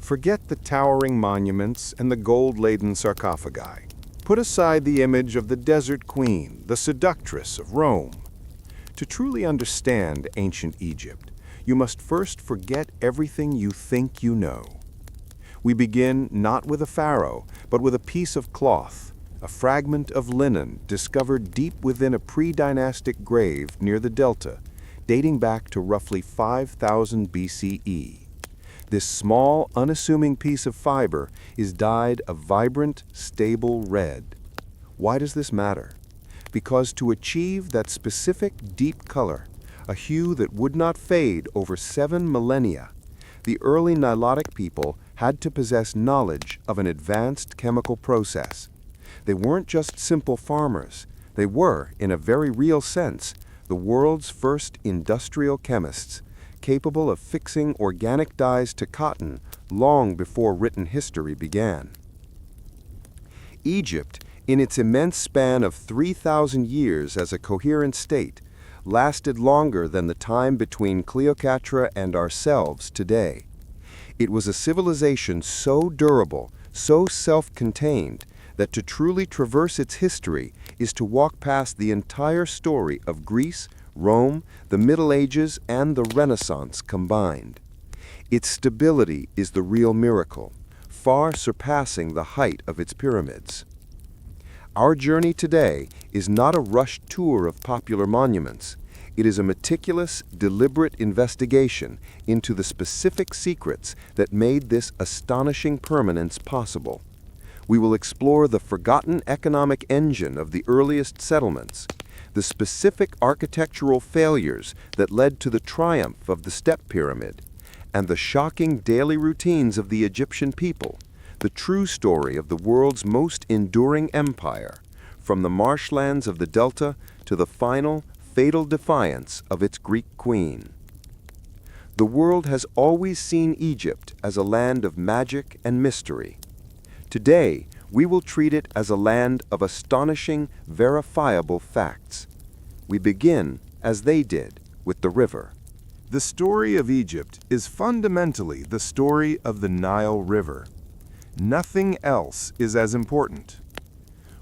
Forget the towering monuments and the gold-laden sarcophagi. Put aside the image of the desert queen, the seductress of Rome. To truly understand ancient Egypt, you must first forget everything you think you know. We begin not with a pharaoh, but with a piece of cloth, a fragment of linen discovered deep within a pre-dynastic grave near the Delta, dating back to roughly 5000 BCE. This small, unassuming piece of fiber is dyed a vibrant, stable red. Why does this matter? Because to achieve that specific deep color, a hue that would not fade over 7 millennia, the early Nilotic people had to possess knowledge of an advanced chemical process. They weren't just simple farmers. They were, in a very real sense, the world's first industrial chemists, capable of fixing organic dyes to cotton long before written history began. Egypt, in its immense span of 3,000 years as a coherent state, lasted longer than the time between Cleopatra and ourselves today. It was a civilization so durable, so self-contained, that to truly traverse its history is to walk past the entire story of Greece, Rome, the Middle Ages, and the Renaissance combined. Its stability is the real miracle, far surpassing the height of its pyramids. Our journey today is not a rushed tour of popular monuments. It is a meticulous, deliberate investigation into the specific secrets that made this astonishing permanence possible. We will explore the forgotten economic engine of the earliest settlements, the specific architectural failures that led to the triumph of the step pyramid, and the shocking daily routines of the Egyptian people, the true story of the world's most enduring empire, from the marshlands of the Delta to the final, fatal defiance of its Greek queen. The world has always seen Egypt as a land of magic and mystery. Today, we will treat it as a land of astonishing, verifiable facts. We begin, as they did, with the river. The story of Egypt is fundamentally the story of the Nile River. Nothing else is as important.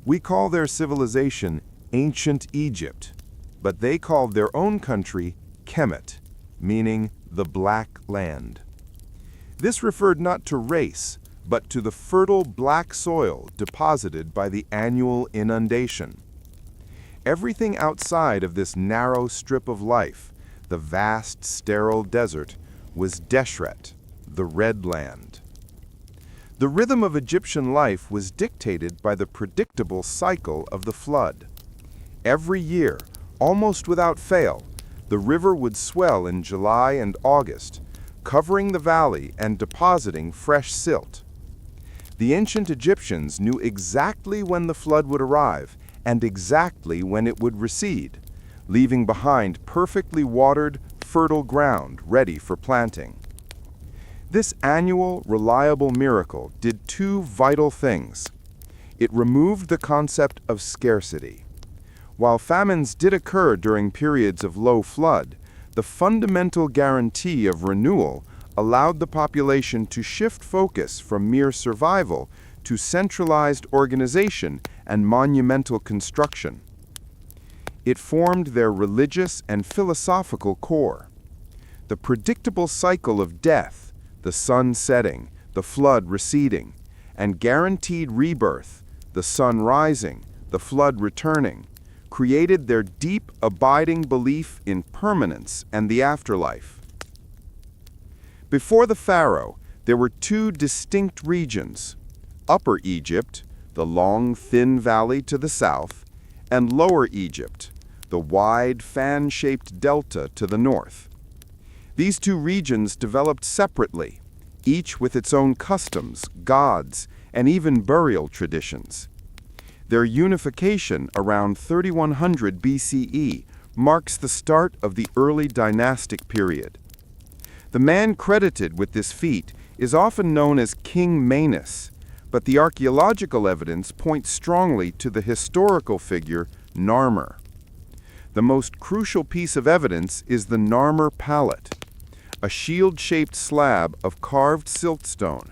We call their civilization ancient Egypt, but they called their own country Kemet, meaning the Black Land. This referred not to race, but to the fertile black soil deposited by the annual inundation. Everything outside of this narrow strip of life, the vast sterile desert, was Deshret, the Red Land. The rhythm of Egyptian life was dictated by the predictable cycle of the flood. Every year, almost without fail, the river would swell in July and August, covering the valley and depositing fresh silt. The ancient Egyptians knew exactly when the flood would arrive and exactly when it would recede, leaving behind perfectly watered, fertile ground ready for planting. This annual, reliable miracle did two vital things. It removed the concept of scarcity. While famines did occur during periods of low flood, the fundamental guarantee of renewal allowed the population to shift focus from mere survival to centralized organization and monumental construction. It formed their religious and philosophical core. The predictable cycle of death, the sun setting, the flood receding, and guaranteed rebirth, the sun rising, the flood returning, created their deep, abiding belief in permanence and the afterlife. Before the pharaoh, there were two distinct regions: Upper Egypt, the long, thin valley to the south, and Lower Egypt, the wide, fan-shaped delta to the north. These two regions developed separately, each with its own customs, gods, and even burial traditions. Their unification around 3100 BCE marks the start of the early dynastic period. The man credited with this feat is often known as King Menes, but the archaeological evidence points strongly to the historical figure Narmer. The most crucial piece of evidence is the Narmer palette, a shield-shaped slab of carved siltstone,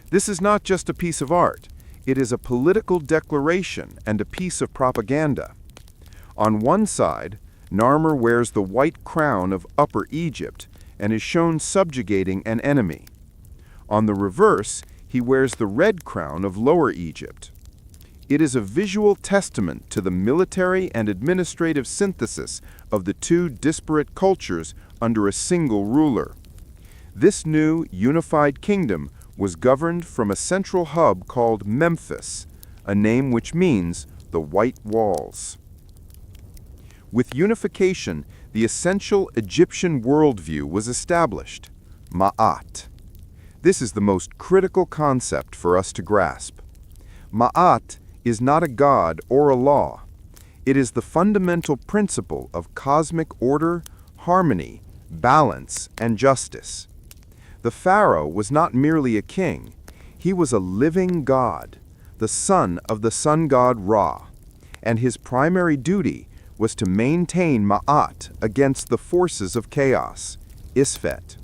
This is not just a piece of art. It is a political declaration and a piece of propaganda. On one side, Narmer wears the white crown of Upper Egypt and is shown subjugating an enemy. On the reverse, he wears the red crown of Lower Egypt. It is a visual testament to the military and administrative synthesis of the two disparate cultures under a single ruler. This new, unified kingdom was governed from a central hub called Memphis, a name which means the White Walls. With unification, the essential Egyptian worldview was established, Ma'at. This is the most critical concept for us to grasp. Ma'at is not a god or a law. It is the fundamental principle of cosmic order, harmony, balance, and justice. The pharaoh was not merely a king. He was a living god, the son of the sun god Ra, and his primary duty was to maintain Ma'at against the forces of chaos, Isfet.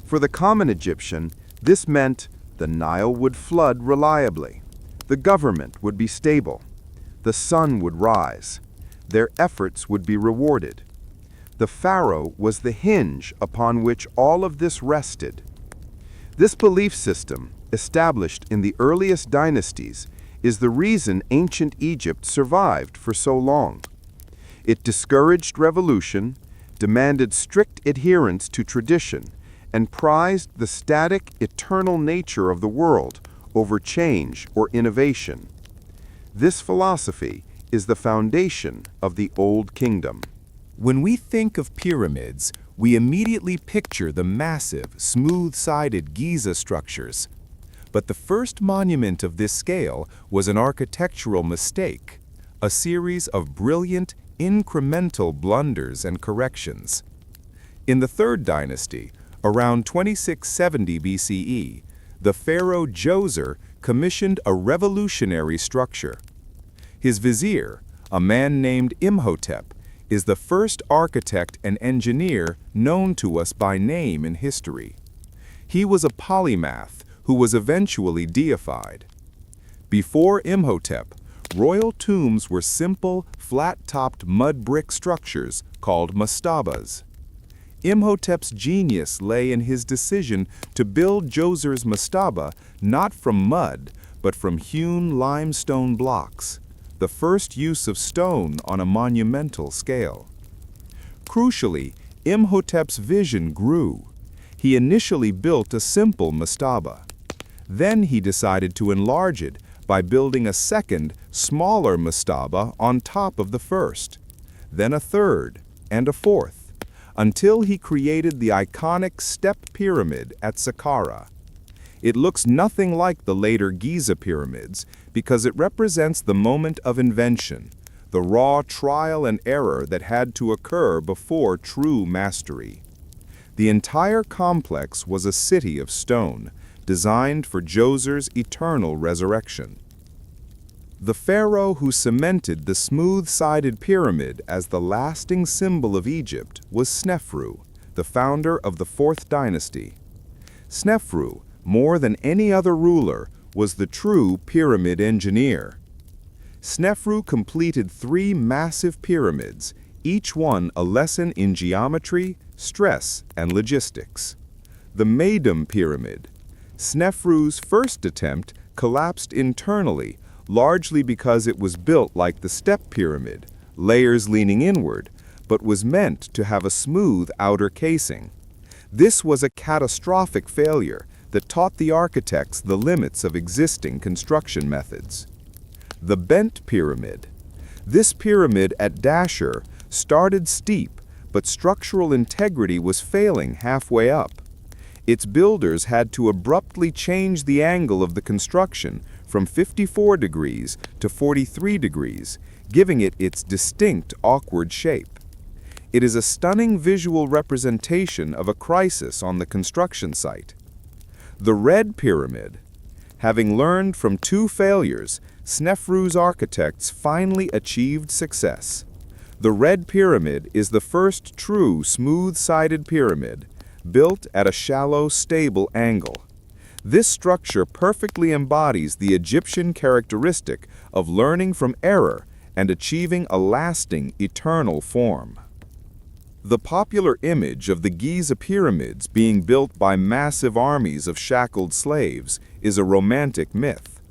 For the common Egyptian, this meant the Nile would flood reliably, the government would be stable, the sun would rise, their efforts would be rewarded. The pharaoh was the hinge upon which all of this rested. This belief system, established in the earliest dynasties, is the reason ancient Egypt survived for so long. It discouraged revolution, demanded strict adherence to tradition, and prized the static, eternal nature of the world over change or innovation. This philosophy is the foundation of the Old Kingdom. When we think of pyramids, we immediately picture the massive, smooth-sided Giza structures. But the first monument of this scale was an architectural mistake, a series of brilliant, incremental blunders and corrections. In the Third Dynasty, around 2670 BCE, the pharaoh Djoser commissioned a revolutionary structure. His vizier, a man named Imhotep, is the first architect and engineer known to us by name in history. He was a polymath who was eventually deified. Before Imhotep, royal tombs were simple, flat-topped mud brick structures called mastabas. Imhotep's genius lay in his decision to build Djoser's mastaba not from mud, but from hewn limestone blocks, the first use of stone on a monumental scale. Crucially, Imhotep's vision grew. He initially built a simple mastaba. Then he decided to enlarge it by building a second, smaller mastaba on top of the first, then a third, and a fourth, until he created the iconic step pyramid at Saqqara. It looks nothing like the later Giza pyramids because it represents the moment of invention, the raw trial and error that had to occur before true mastery. The entire complex was a city of stone, designed for Djoser's eternal resurrection. The pharaoh who cemented the smooth-sided pyramid as the lasting symbol of Egypt was Sneferu, the founder of the Fourth Dynasty. Sneferu, more than any other ruler, was the true pyramid engineer. Sneferu completed 3 massive pyramids, each one a lesson in geometry, stress, and logistics. The Meidum Pyramid. Sneferu's first attempt collapsed internally, largely because it was built like the step pyramid, layers leaning inward, but was meant to have a smooth outer casing. This was a catastrophic failure that taught the architects the limits of existing construction methods. The Bent Pyramid. This pyramid at Djoser started steep, but structural integrity was failing halfway up. Its builders had to abruptly change the angle of the construction from 54 degrees to 43 degrees, giving it its distinct awkward shape. It is a stunning visual representation of a crisis on the construction site. The Red Pyramid. Having learned from 2 failures, Sneferu's architects finally achieved success. The Red Pyramid is the first true smooth-sided pyramid, built at a shallow, stable angle. This structure perfectly embodies the Egyptian characteristic of learning from error and achieving a lasting, eternal form. The popular image of the Giza pyramids being built by massive armies of shackled slaves is a romantic myth.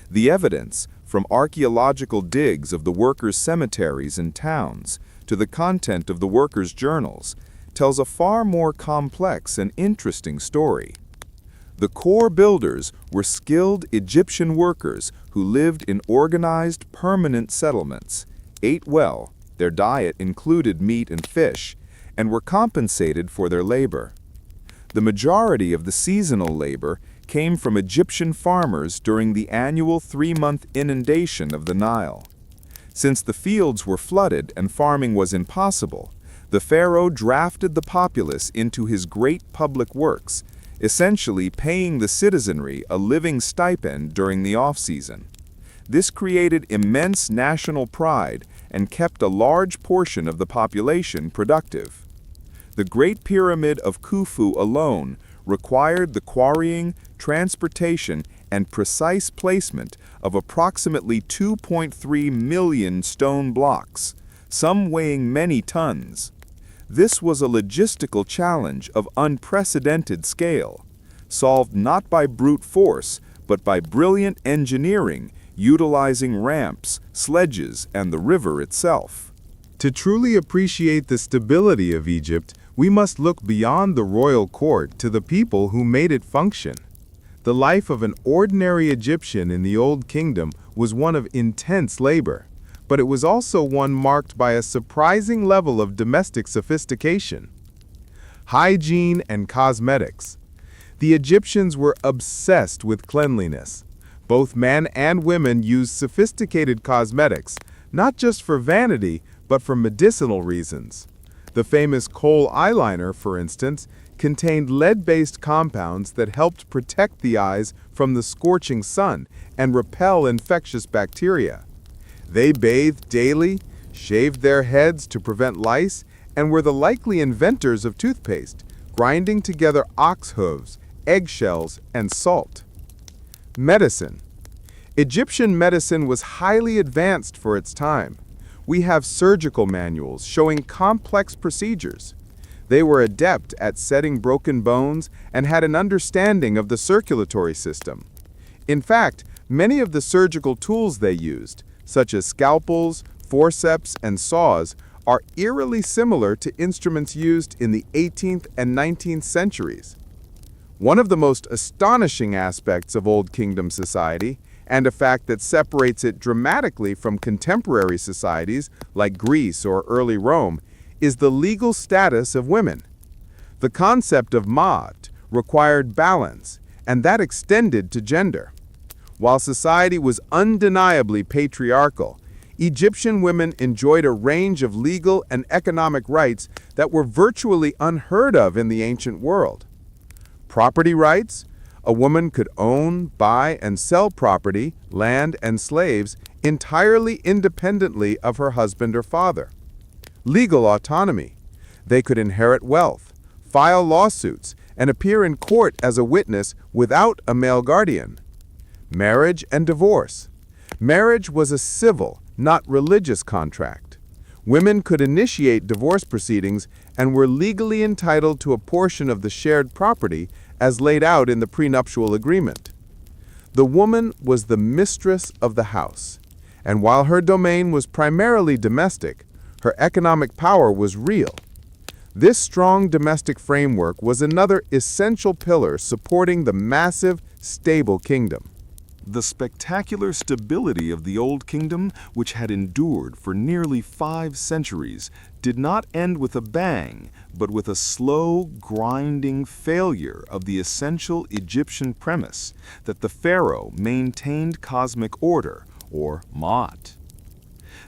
The evidence, from archaeological digs of the workers' cemeteries and towns to the content of the workers' journals, tells a far more complex and interesting story. The core builders were skilled Egyptian workers who lived in organized, permanent settlements, ate well, their diet included meat and fish, and were compensated for their labor. The majority of the seasonal labor came from Egyptian farmers during the annual 3-month inundation of the Nile. Since the fields were flooded and farming was impossible, the pharaoh drafted the populace into his great public works, essentially paying the citizenry a living stipend during the off-season. This created immense national pride and kept a large portion of the population productive. The Great Pyramid of Khufu alone required the quarrying, transportation, and precise placement of approximately 2.3 million stone blocks, some weighing many tons. This was a logistical challenge of unprecedented scale, solved not by brute force, but by brilliant engineering, utilizing ramps, sledges, and the river itself. To truly appreciate the stability of Egypt, we must look beyond the royal court to the people who made it function. The life of an ordinary Egyptian in the Old Kingdom was one of intense labor, but it was also one marked by a surprising level of domestic sophistication. Hygiene and cosmetics. The Egyptians were obsessed with cleanliness. Both men and women used sophisticated cosmetics, not just for vanity, but for medicinal reasons. The famous kohl eyeliner, for instance, contained lead-based compounds that helped protect the eyes from the scorching sun and repel infectious bacteria. They bathed daily, shaved their heads to prevent lice, and were the likely inventors of toothpaste, grinding together ox hooves, eggshells, and salt. Medicine. Egyptian medicine was highly advanced for its time. We have surgical manuals showing complex procedures. They were adept at setting broken bones and had an understanding of the circulatory system. In fact, many of the surgical tools they used, such as scalpels, forceps, and saws, are eerily similar to instruments used in the 18th and 19th centuries. One of the most astonishing aspects of Old Kingdom society, and a fact that separates it dramatically from contemporary societies like Greece or early Rome, is the legal status of women. The concept of ma'at required balance, and that extended to gender. While society was undeniably patriarchal, Egyptian women enjoyed a range of legal and economic rights that were virtually unheard of in the ancient world. Property rights. A woman could own, buy, and sell property, land, and slaves entirely independently of her husband or father. Legal autonomy. They could inherit wealth, file lawsuits, and appear in court as a witness without a male guardian. Marriage and divorce. Marriage was a civil, not religious contract. Women could initiate divorce proceedings and were legally entitled to a portion of the shared property as laid out in the prenuptial agreement. The woman was the mistress of the house, and while her domain was primarily domestic, her economic power was real. This strong domestic framework was another essential pillar supporting the massive, stable kingdom. The spectacular stability of the Old Kingdom, which had endured for nearly 5 centuries, did not end with a bang, but with a slow, grinding failure of the essential Egyptian premise that the pharaoh maintained cosmic order, or Ma'at.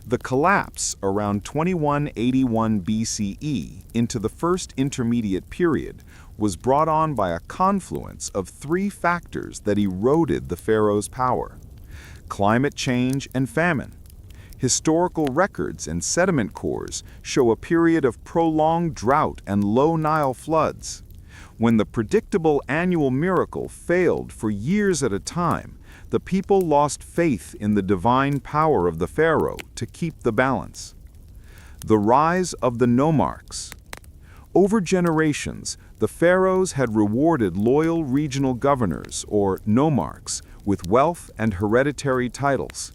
The collapse around 2181 BCE into the First Intermediate Period was brought on by a confluence of 3 factors that eroded the pharaoh's power: climate change and famine. Historical records and sediment cores show a period of prolonged drought and low Nile floods. When the predictable annual miracle failed for years at a time, the people lost faith in the divine power of the pharaoh to keep the balance. The rise of the nomarchs. Over generations, the pharaohs had rewarded loyal regional governors, or nomarchs, with wealth and hereditary titles.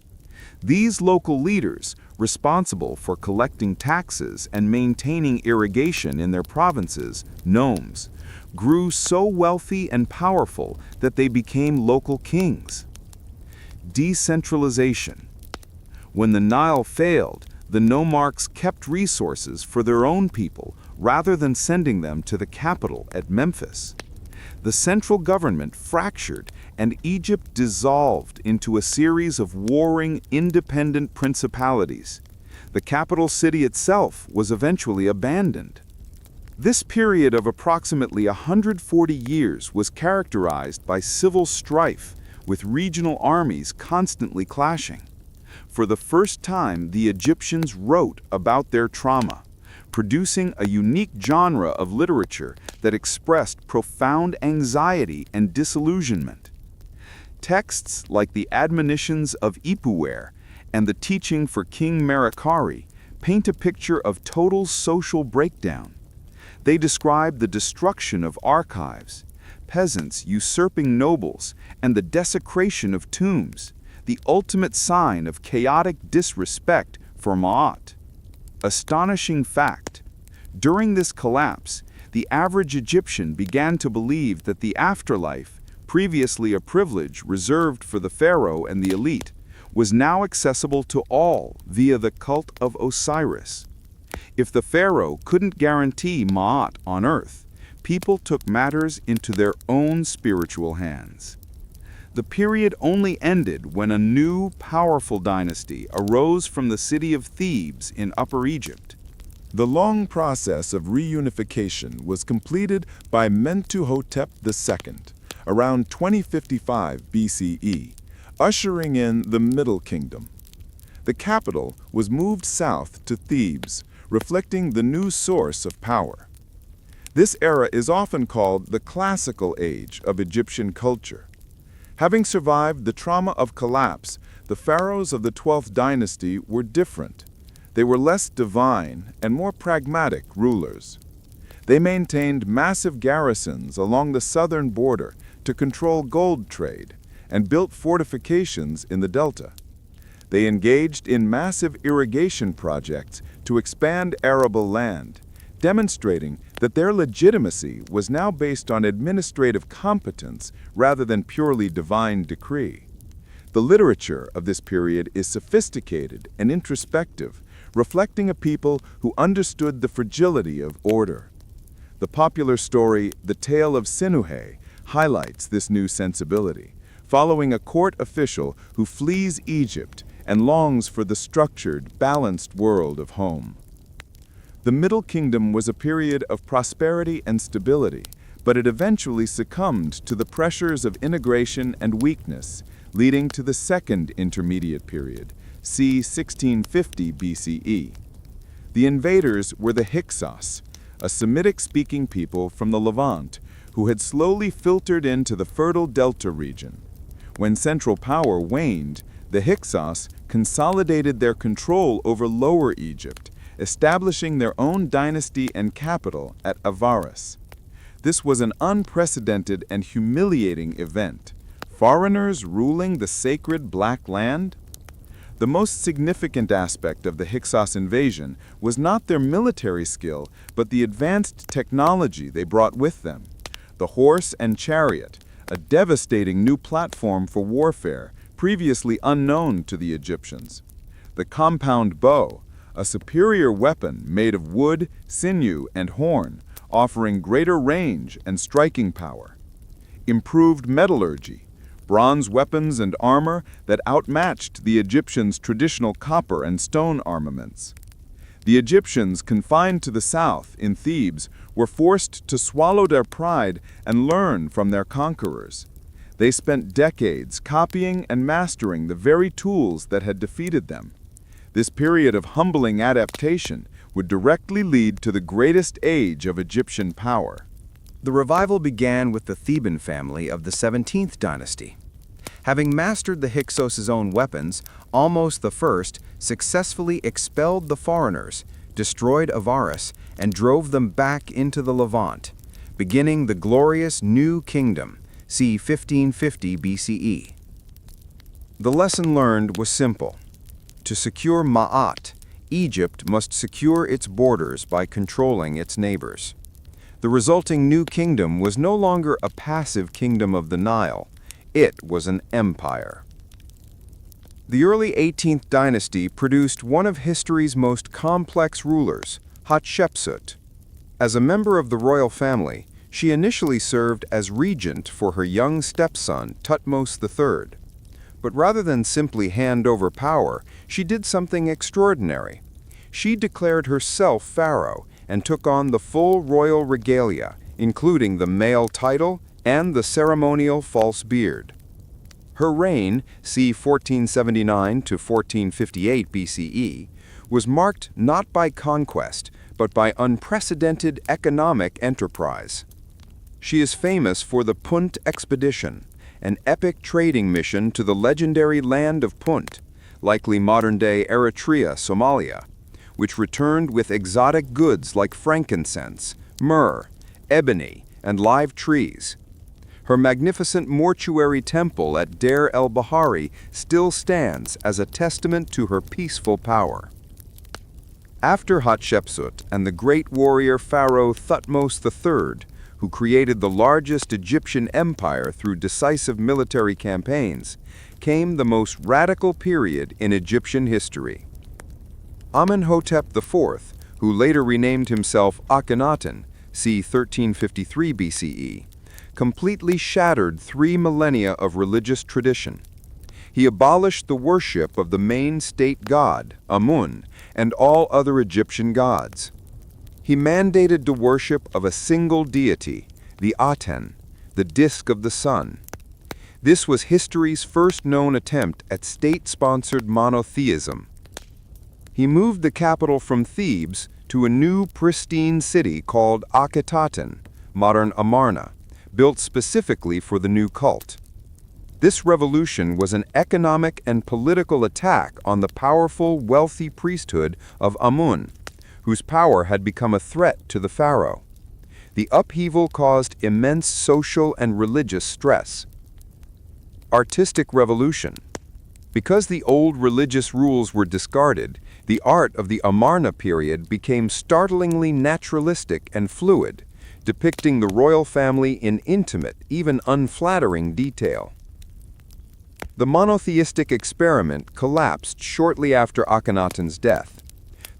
These local leaders, responsible for collecting taxes and maintaining irrigation in their provinces, nomes, grew so wealthy and powerful that they became local kings. Decentralization. When the Nile failed, the nomarchs kept resources for their own people rather than sending them to the capital at Memphis. The central government fractured and Egypt dissolved into a series of warring independent principalities. The capital city itself was eventually abandoned. This period of approximately 140 years was characterized by civil strife, with regional armies constantly clashing. For the first time, the Egyptians wrote about their trauma, producing a unique genre of literature that expressed profound anxiety and disillusionment. Texts like the Admonitions of Ipuwer and the Teaching for King Merikari paint a picture of total social breakdown. They describe the destruction of archives, peasants usurping nobles, and the desecration of tombs, the ultimate sign of chaotic disrespect for Ma'at. Astonishing fact: during this collapse, the average Egyptian began to believe that the afterlife, previously a privilege reserved for the pharaoh and the elite, was now accessible to all via the cult of Osiris. If the pharaoh couldn't guarantee Ma'at on earth, people took matters into their own spiritual hands. The period only ended when a new, powerful dynasty arose from the city of Thebes in Upper Egypt. The long process of reunification was completed by Mentuhotep II around 2055 BCE, ushering in the Middle Kingdom. The capital was moved south to Thebes, reflecting the new source of power. This era is often called the classical age of Egyptian culture. Having survived the trauma of collapse, the pharaohs of the 12th dynasty were different. They were less divine and more pragmatic rulers. They maintained massive garrisons along the southern border to control gold trade and built fortifications in the delta. They engaged in massive irrigation projects to expand arable land, demonstrating that their legitimacy was now based on administrative competence rather than purely divine decree. The literature of this period is sophisticated and introspective, reflecting a people who understood the fragility of order. The popular story, The Tale of Sinuhe, highlights this new sensibility, following a court official who flees Egypt and longs for the structured, balanced world of home. The Middle Kingdom was a period of prosperity and stability, but it eventually succumbed to the pressures of integration and weakness, leading to the Second Intermediate Period, c. 1650 BCE. The invaders were the Hyksos, a Semitic-speaking people from the Levant who had slowly filtered into the fertile Delta region. When central power waned, the Hyksos consolidated their control over Lower Egypt, establishing their own dynasty and capital at Avaris. This was an unprecedented and humiliating event. Foreigners ruling the sacred Black Land? The most significant aspect of the Hyksos invasion was not their military skill, but the advanced technology they brought with them. The horse and chariot, a devastating new platform for warfare, previously unknown to the Egyptians. The compound bow, a superior weapon made of wood, sinew, and horn, offering greater range and striking power. Improved metallurgy, bronze weapons and armor that outmatched the Egyptians' traditional copper and stone armaments. The Egyptians confined to the south, in Thebes, were forced to swallow their pride and learn from their conquerors. They spent decades copying and mastering the very tools that had defeated them. This period of humbling adaptation would directly lead to the greatest age of Egyptian power. The revival began with the Theban family of the 17th dynasty. Having mastered the Hyksos' own weapons, Ahmose I successfully expelled the foreigners, destroyed Avaris, and drove them back into the Levant, beginning the glorious New Kingdom, c. 1550 BCE. The lesson learned was simple. To secure Ma'at, Egypt must secure its borders by controlling its neighbors. The resulting New Kingdom was no longer a passive kingdom of the Nile. It was an empire. The early 18th dynasty produced one of history's most complex rulers, Hatshepsut. As a member of the royal family, she initially served as regent for her young stepson, Thutmose III. But rather than simply hand over power, she did something extraordinary. She declared herself pharaoh and took on the full royal regalia, including the male title and the ceremonial false beard. Her reign, c. 1479 to 1458 BCE, was marked not by conquest, but by unprecedented economic enterprise. She is famous for the Punt expedition, an epic trading mission to the legendary land of Punt, likely modern-day Eritrea, Somalia, which returned with exotic goods like frankincense, myrrh, ebony, and live trees. Her magnificent mortuary temple at Deir el-Bahari still stands as a testament to her peaceful power. After Hatshepsut and the great warrior pharaoh Thutmose III, who created the largest Egyptian empire through decisive military campaigns, came the most radical period in Egyptian history. Amenhotep IV, who later renamed himself Akhenaten, c. 1353 BCE, completely shattered 3 millennia of religious tradition. He abolished the worship of the main state god, Amun, and all other Egyptian gods. He mandated the worship of a single deity, the Aten, the disk of the sun. This was history's first known attempt at state-sponsored monotheism. He moved the capital from Thebes to a new pristine city called Akhenaten, modern Amarna, built specifically for the new cult. This revolution was an economic and political attack on the powerful, wealthy priesthood of Amun, whose power had become a threat to the pharaoh. The upheaval caused immense social and religious stress. Artistic revolution. Because the old religious rules were discarded, the art of the Amarna period became startlingly naturalistic and fluid, depicting the royal family in intimate, even unflattering detail. The monotheistic experiment collapsed shortly after Akhenaten's death.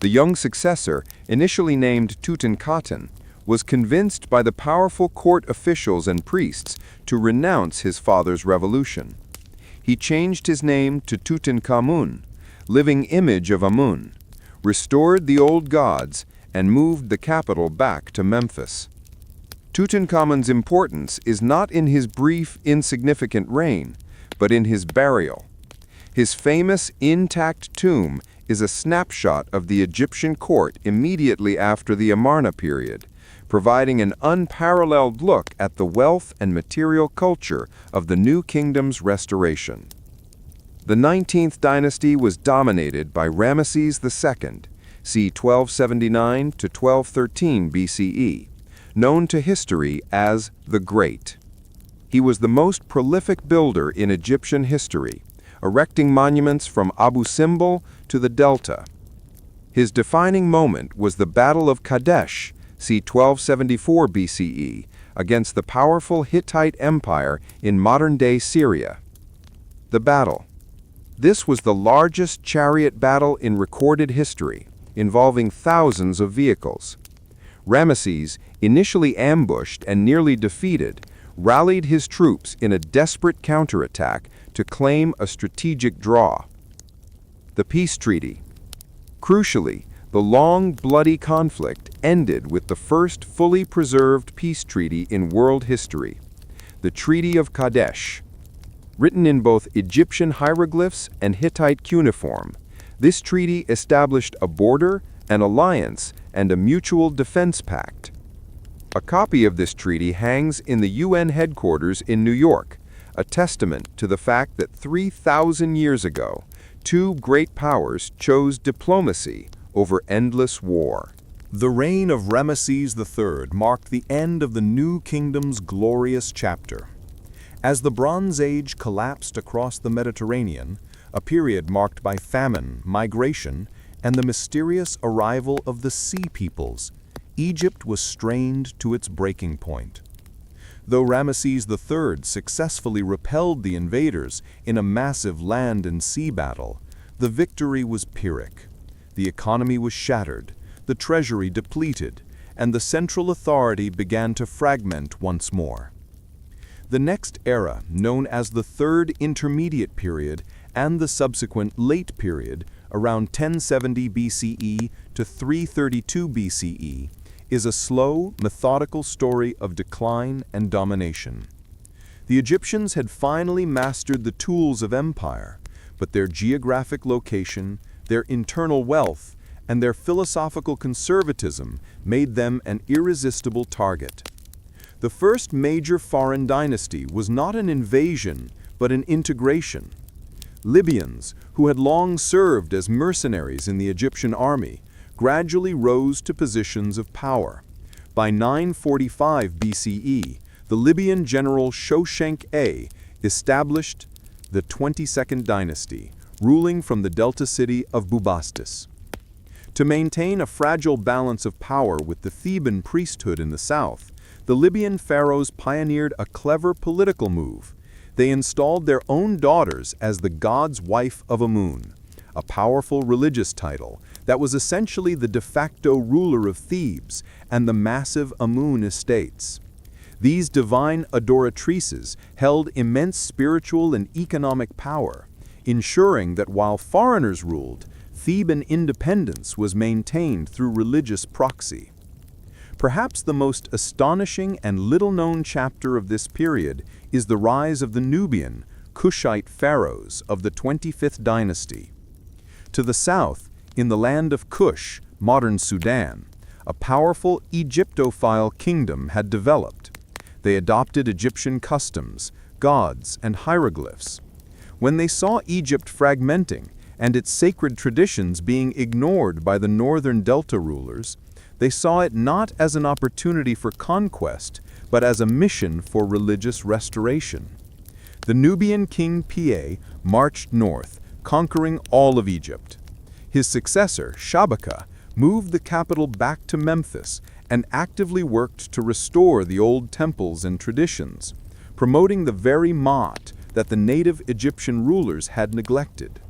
The young successor, initially named Tutankhaten, was convinced by the powerful court officials and priests to renounce his father's revolution. He changed his name to Tutankhamun, living image of Amun, restored the old gods, and moved the capital back to Memphis. Tutankhamun's importance is not in his brief, insignificant reign, but in his burial. His famous intact tomb is a snapshot of the Egyptian court immediately after the Amarna period, providing an unparalleled look at the wealth and material culture of the New Kingdom's restoration. The 19th dynasty was dominated by Ramesses II, c. 1279 to 1213 BCE, known to history as the Great. He was the most prolific builder in Egyptian history, erecting monuments from Abu Simbel to the Delta. His defining moment was the Battle of Kadesh, c. 1274 BCE, against the powerful Hittite Empire in modern-day Syria. The battle. This was the largest chariot battle in recorded history, involving thousands of vehicles. Ramesses, initially ambushed and nearly defeated, rallied his troops in a desperate counterattack to claim a strategic draw. The peace treaty. Crucially, the long, bloody conflict ended with the first fully preserved peace treaty in world history, the Treaty of Kadesh. Written in both Egyptian hieroglyphs and Hittite cuneiform, this treaty established a border, an alliance, and a mutual defense pact. A copy of this treaty hangs in the UN headquarters in New York, a testament to the fact that 3,000 years ago, two great powers chose diplomacy over endless war. The reign of Ramesses III marked the end of the New Kingdom's glorious chapter. As the Bronze Age collapsed across the Mediterranean, a period marked by famine, migration, and the mysterious arrival of the Sea Peoples, Egypt was strained to its breaking point. Though Ramesses III successfully repelled the invaders in a massive land and sea battle, the victory was Pyrrhic. The economy was shattered, the treasury depleted, and the central authority began to fragment once more. The next era, known as the Third Intermediate Period and the subsequent Late Period, around 1070 BCE to 332 BCE, is a slow, methodical story of decline and domination. The Egyptians had finally mastered the tools of empire, but their geographic location, their internal wealth, and their philosophical conservatism made them an irresistible target. The first major foreign dynasty was not an invasion, but an integration. Libyans, who had long served as mercenaries in the Egyptian army, gradually rose to positions of power. By 945 BCE, the Libyan general Shoshenq I established the 22nd dynasty, ruling from the delta city of Bubastis. To maintain a fragile balance of power with the Theban priesthood in the south, the Libyan pharaohs pioneered a clever political move. They installed their own daughters as the god's wife of Amun, a powerful religious title that was essentially the de facto ruler of Thebes and the massive Amun estates. These divine adoratrices held immense spiritual and economic power, ensuring that while foreigners ruled, Theban independence was maintained through religious proxy. Perhaps the most astonishing and little-known chapter of this period is the rise of the Nubian, Kushite pharaohs of the 25th dynasty. To the south, in the land of Kush, modern Sudan, a powerful Egyptophile kingdom had developed. They adopted Egyptian customs, gods, and hieroglyphs. When they saw Egypt fragmenting and its sacred traditions being ignored by the northern delta rulers, they saw it not as an opportunity for conquest, but as a mission for religious restoration. The Nubian king Piye marched north, conquering all of Egypt. His successor, Shabaka, moved the capital back to Memphis and actively worked to restore the old temples and traditions, promoting the very Maat that the native Egyptian rulers had neglected.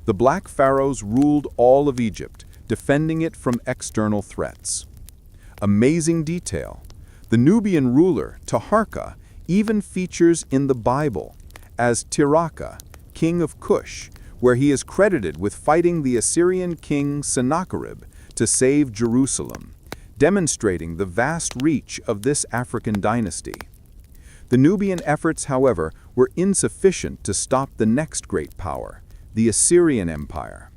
The Black Pharaohs ruled all of Egypt, defending it from external threats. Amazing detail. The Nubian ruler, Taharka, even features in the Bible as Tiraka, king of Kush, where he is credited with fighting the Assyrian king Sennacherib to save Jerusalem, demonstrating the vast reach of this African dynasty. The Nubian efforts, however, were insufficient to stop the next great power, the Assyrian Empire.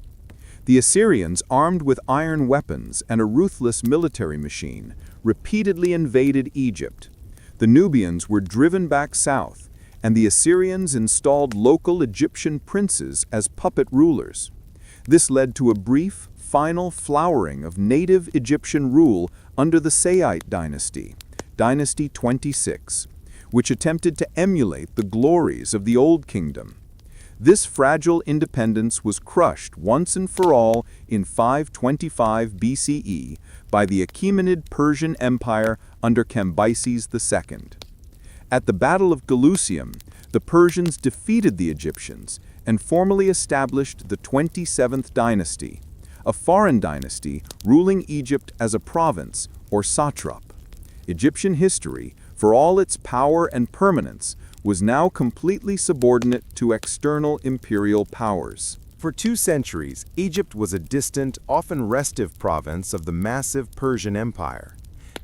The Assyrians, armed with iron weapons and a ruthless military machine, repeatedly invaded Egypt. The Nubians were driven back south, and the Assyrians installed local Egyptian princes as puppet rulers. This led to a brief, final flowering of native Egyptian rule under the Saite dynasty, Dynasty 26, which attempted to emulate the glories of the Old Kingdom. This fragile independence was crushed once and for all in 525 BCE by the Achaemenid Persian Empire under Cambyses II. At the Battle of Gelusium, the Persians defeated the Egyptians and formally established the 27th dynasty, a foreign dynasty ruling Egypt as a province or satrap. Egyptian history, for all its power and permanence, was now completely subordinate to external imperial powers. For 2 centuries, Egypt was a distant, often restive province of the massive Persian Empire.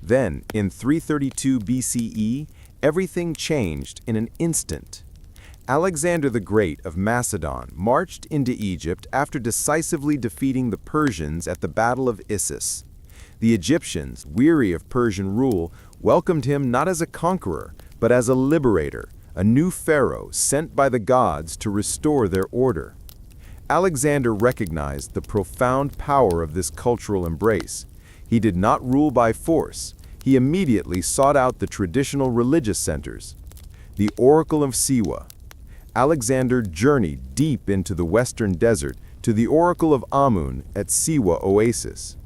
Then, in 332 BCE, everything changed in an instant. Alexander the Great of Macedon marched into Egypt after decisively defeating the Persians at the Battle of Issus. The Egyptians, weary of Persian rule, welcomed him not as a conqueror, but as a liberator, a new pharaoh sent by the gods to restore their order. Alexander recognized the profound power of this cultural embrace. He did not rule by force. He immediately sought out the traditional religious centers. The Oracle of Siwa. Alexander journeyed deep into the western desert to the Oracle of Amun at Siwa Oasis.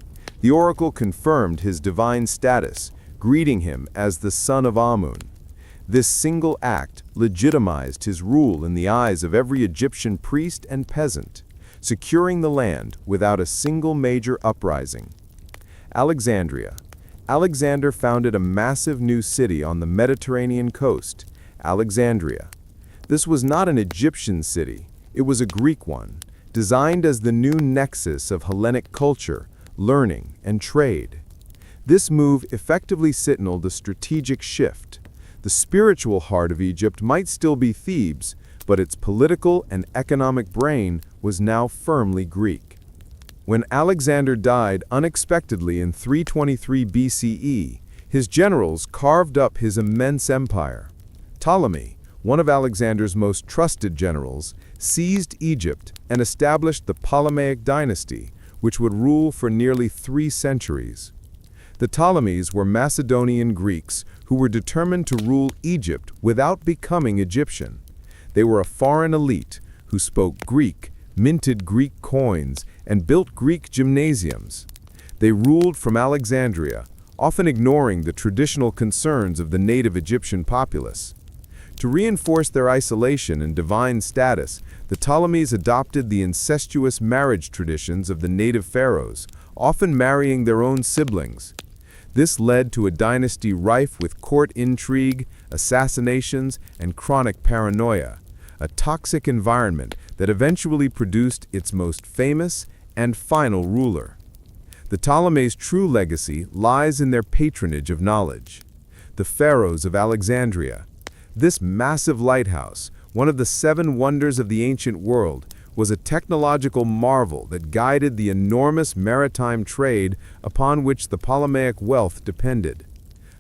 The oracle confirmed his divine status, greeting him as the son of Amun. This single act legitimized his rule in the eyes of every Egyptian priest and peasant, securing the land without a single major uprising. Alexandria. Alexander founded a massive new city on the Mediterranean coast, Alexandria. This was not an Egyptian city, it was a Greek one, designed as the new nexus of Hellenic culture, learning, and trade. This move effectively signaled a strategic shift. The spiritual heart of Egypt might still be Thebes, but its political and economic brain was now firmly Greek. When Alexander died unexpectedly in 323 BCE, his generals carved up his immense empire. Ptolemy, one of Alexander's most trusted generals, seized Egypt and established the Ptolemaic dynasty, which would rule for nearly 3 centuries. The Ptolemies were Macedonian Greeks who were determined to rule Egypt without becoming Egyptian. They were a foreign elite who spoke Greek, minted Greek coins, and built Greek gymnasiums. They ruled from Alexandria, often ignoring the traditional concerns of the native Egyptian populace. To reinforce their isolation and divine status, the Ptolemies adopted the incestuous marriage traditions of the native pharaohs, often marrying their own siblings. This led to a dynasty rife with court intrigue, assassinations, and chronic paranoia, a toxic environment that eventually produced its most famous and final ruler. The Ptolemies' true legacy lies in their patronage of knowledge. The pharaohs of Alexandria. This massive lighthouse, one of the 7 wonders of the ancient world, was a technological marvel that guided the enormous maritime trade upon which the Ptolemaic wealth depended.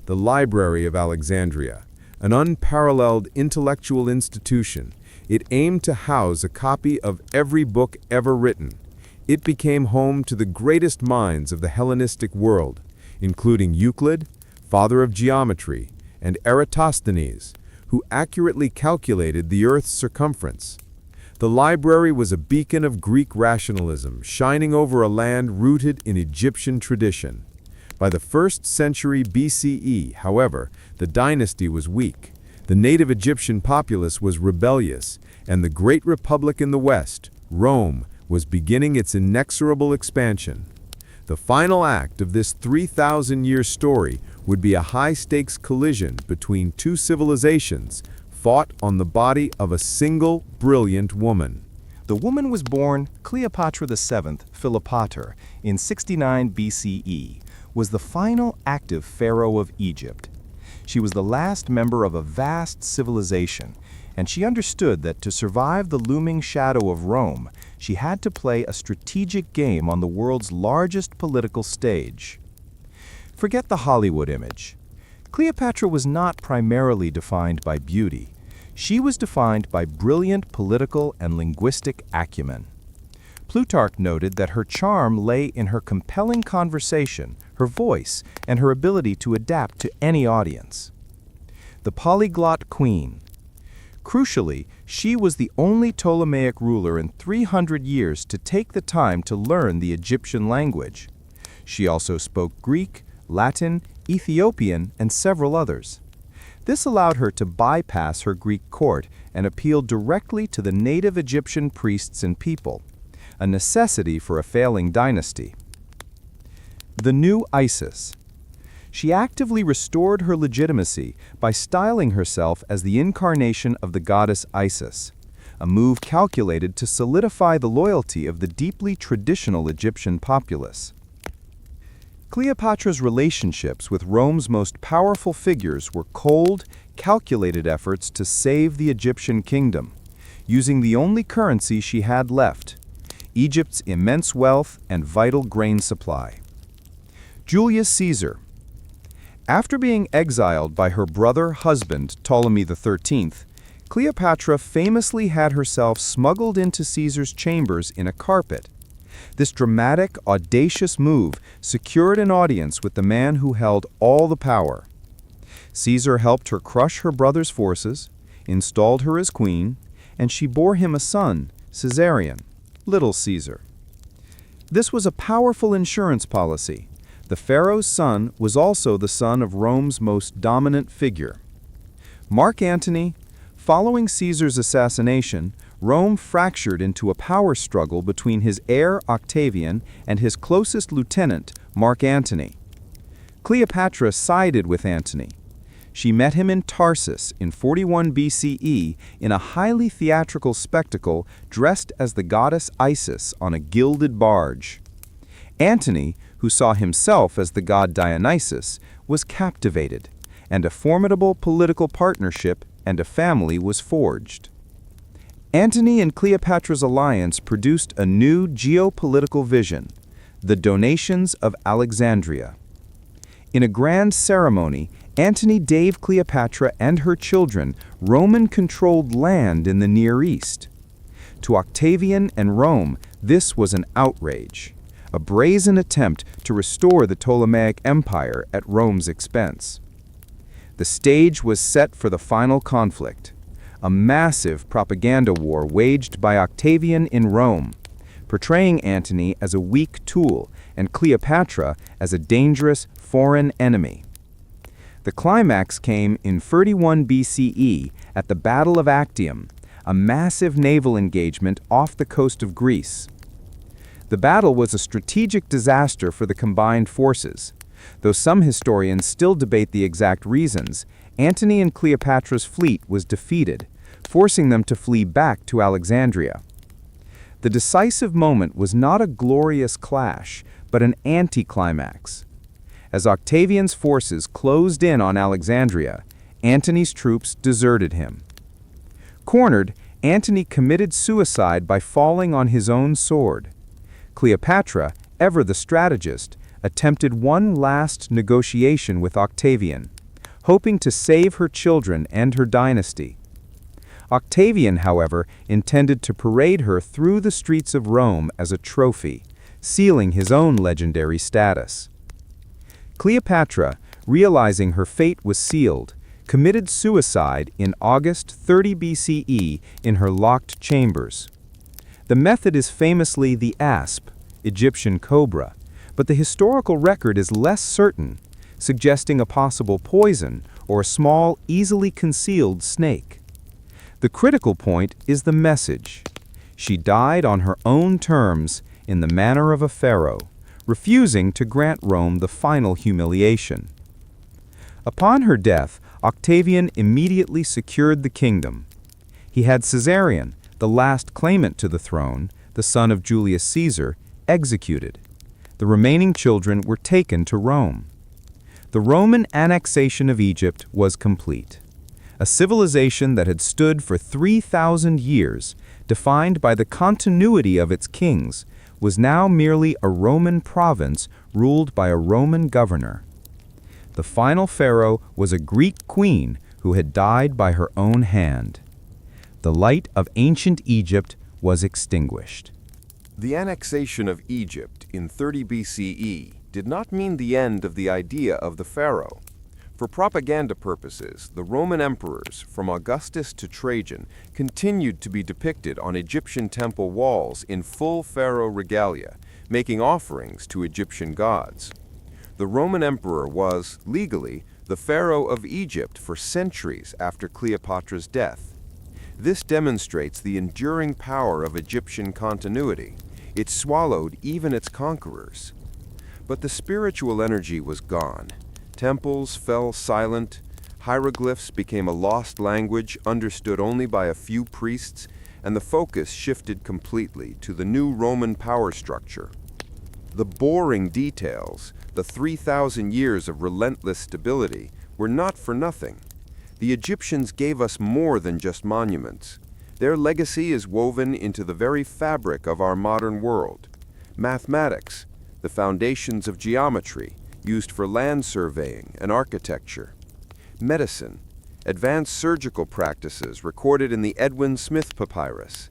The Library of Alexandria, an unparalleled intellectual institution, it aimed to house a copy of every book ever written. It became home to the greatest minds of the Hellenistic world, including Euclid, father of geometry, and Eratosthenes, who accurately calculated the Earth's circumference. The library was a beacon of Greek rationalism, shining over a land rooted in Egyptian tradition. By the 1st century BCE, however, the dynasty was weak. The native Egyptian populace was rebellious, and the great republic in the west, Rome, was beginning its inexorable expansion. The final act of this 3,000-year story would be a high-stakes collision between 2 civilizations, fought on the body of a single brilliant woman. The woman was born Cleopatra VII Philopator in 69 BCE, was the final active pharaoh of Egypt. She was the last member of a vast civilization, and she understood that to survive the looming shadow of Rome, she had to play a strategic game on the world's largest political stage. Forget the Hollywood image. Cleopatra was not primarily defined by beauty. She was defined by brilliant political and linguistic acumen. Plutarch noted that her charm lay in her compelling conversation, her voice, and her ability to adapt to any audience. The polyglot queen. Crucially, she was the only Ptolemaic ruler in 300 years to take the time to learn the Egyptian language. She also spoke Greek, Latin, Ethiopian, and several others. This allowed her to bypass her Greek court and appeal directly to the native Egyptian priests and people, a necessity for a failing dynasty. The new Isis. She actively restored her legitimacy by styling herself as the incarnation of the goddess Isis, a move calculated to solidify the loyalty of the deeply traditional Egyptian populace. Cleopatra's relationships with Rome's most powerful figures were cold, calculated efforts to save the Egyptian kingdom, using the only currency she had left, Egypt's immense wealth and vital grain supply. Julius Caesar. After being exiled by her brother-husband, Ptolemy XIII, Cleopatra famously had herself smuggled into Caesar's chambers in a carpet. This dramatic, audacious move secured an audience with the man who held all the power. Caesar helped her crush her brother's forces, installed her as queen, and she bore him a son, Caesarion, Little Caesar. This was a powerful insurance policy. The pharaoh's son was also the son of Rome's most dominant figure. Mark Antony. Following Caesar's assassination, Rome fractured into a power struggle between his heir Octavian and his closest lieutenant, Mark Antony. Cleopatra sided with Antony. She met him in Tarsus in 41 BCE in a highly theatrical spectacle dressed as the goddess Isis on a gilded barge. Antony, who saw himself as the god Dionysus, was captivated, and a formidable political partnership and a family was forged. Antony and Cleopatra's alliance produced a new geopolitical vision, the Donations of Alexandria. In a grand ceremony, Antony gave Cleopatra and her children Roman-controlled land in the Near East. To Octavian and Rome, this was an outrage, a brazen attempt to restore the Ptolemaic Empire at Rome's expense. The stage was set for the final conflict, a massive propaganda war waged by Octavian in Rome, portraying Antony as a weak tool and Cleopatra as a dangerous foreign enemy. The climax came in 31 BCE at the Battle of Actium, a massive naval engagement off the coast of Greece. The battle was a strategic disaster for the combined forces. Though some historians still debate the exact reasons, Antony and Cleopatra's fleet was defeated, forcing them to flee back to Alexandria. The decisive moment was not a glorious clash, but an anticlimax. As Octavian's forces closed in on Alexandria, Antony's troops deserted him. Cornered, Antony committed suicide by falling on his own sword. Cleopatra, ever the strategist, attempted one last negotiation with Octavian, hoping to save her children and her dynasty. Octavian, however, intended to parade her through the streets of Rome as a trophy, sealing his own legendary status. Cleopatra, realizing her fate was sealed, committed suicide in August 30 BCE in her locked chambers. The method is famously the asp, Egyptian cobra, but the historical record is less certain, suggesting a possible poison or a small, easily concealed snake. The critical point is the message. She died on her own terms in the manner of a pharaoh, refusing to grant Rome the final humiliation. Upon her death, Octavian immediately secured the kingdom. He had Caesarion, the last claimant to the throne, the son of Julius Caesar, executed. The remaining children were taken to Rome. The Roman annexation of Egypt was complete. A civilization that had stood for 3,000 years, defined by the continuity of its kings, was now merely a Roman province ruled by a Roman governor. The final pharaoh was a Greek queen who had died by her own hand. The light of ancient Egypt was extinguished. The annexation of Egypt in 30 BCE did not mean the end of the idea of the pharaoh. For propaganda purposes, the Roman emperors, from Augustus to Trajan, continued to be depicted on Egyptian temple walls in full pharaoh regalia, making offerings to Egyptian gods. The Roman emperor was, legally, the pharaoh of Egypt for centuries after Cleopatra's death. This demonstrates the enduring power of Egyptian continuity. It swallowed even its conquerors. But the spiritual energy was gone. Temples fell silent, hieroglyphs became a lost language understood only by a few priests, and the focus shifted completely to the new Roman power structure. The boring details, the 3,000 years of relentless stability, were not for nothing. The Egyptians gave us more than just monuments. Their legacy is woven into the very fabric of our modern world. Mathematics, the foundations of geometry, used for land surveying and architecture. Medicine, advanced surgical practices recorded in the Edwin Smith Papyrus.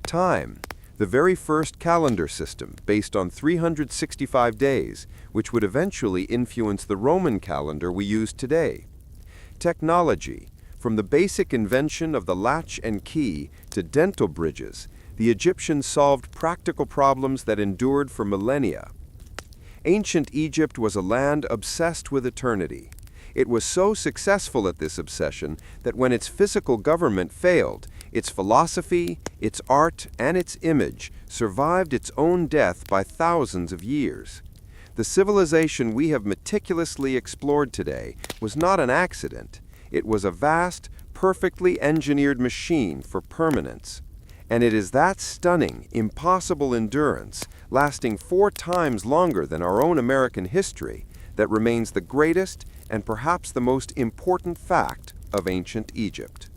Time, the very first calendar system based on 365 days, which would eventually influence the Roman calendar we use today. Technology, from the basic invention of the latch and key to dental bridges, the Egyptians solved practical problems that endured for millennia. Ancient Egypt was a land obsessed with eternity. It was so successful at this obsession that when its physical government failed, its philosophy, its art, and its image survived its own death by thousands of years. The civilization we have meticulously explored today was not an accident. It was a vast, perfectly engineered machine for permanence. And it is that stunning, impossible endurance, lasting 4 times longer than our own American history, that remains the greatest and perhaps the most important fact of ancient Egypt.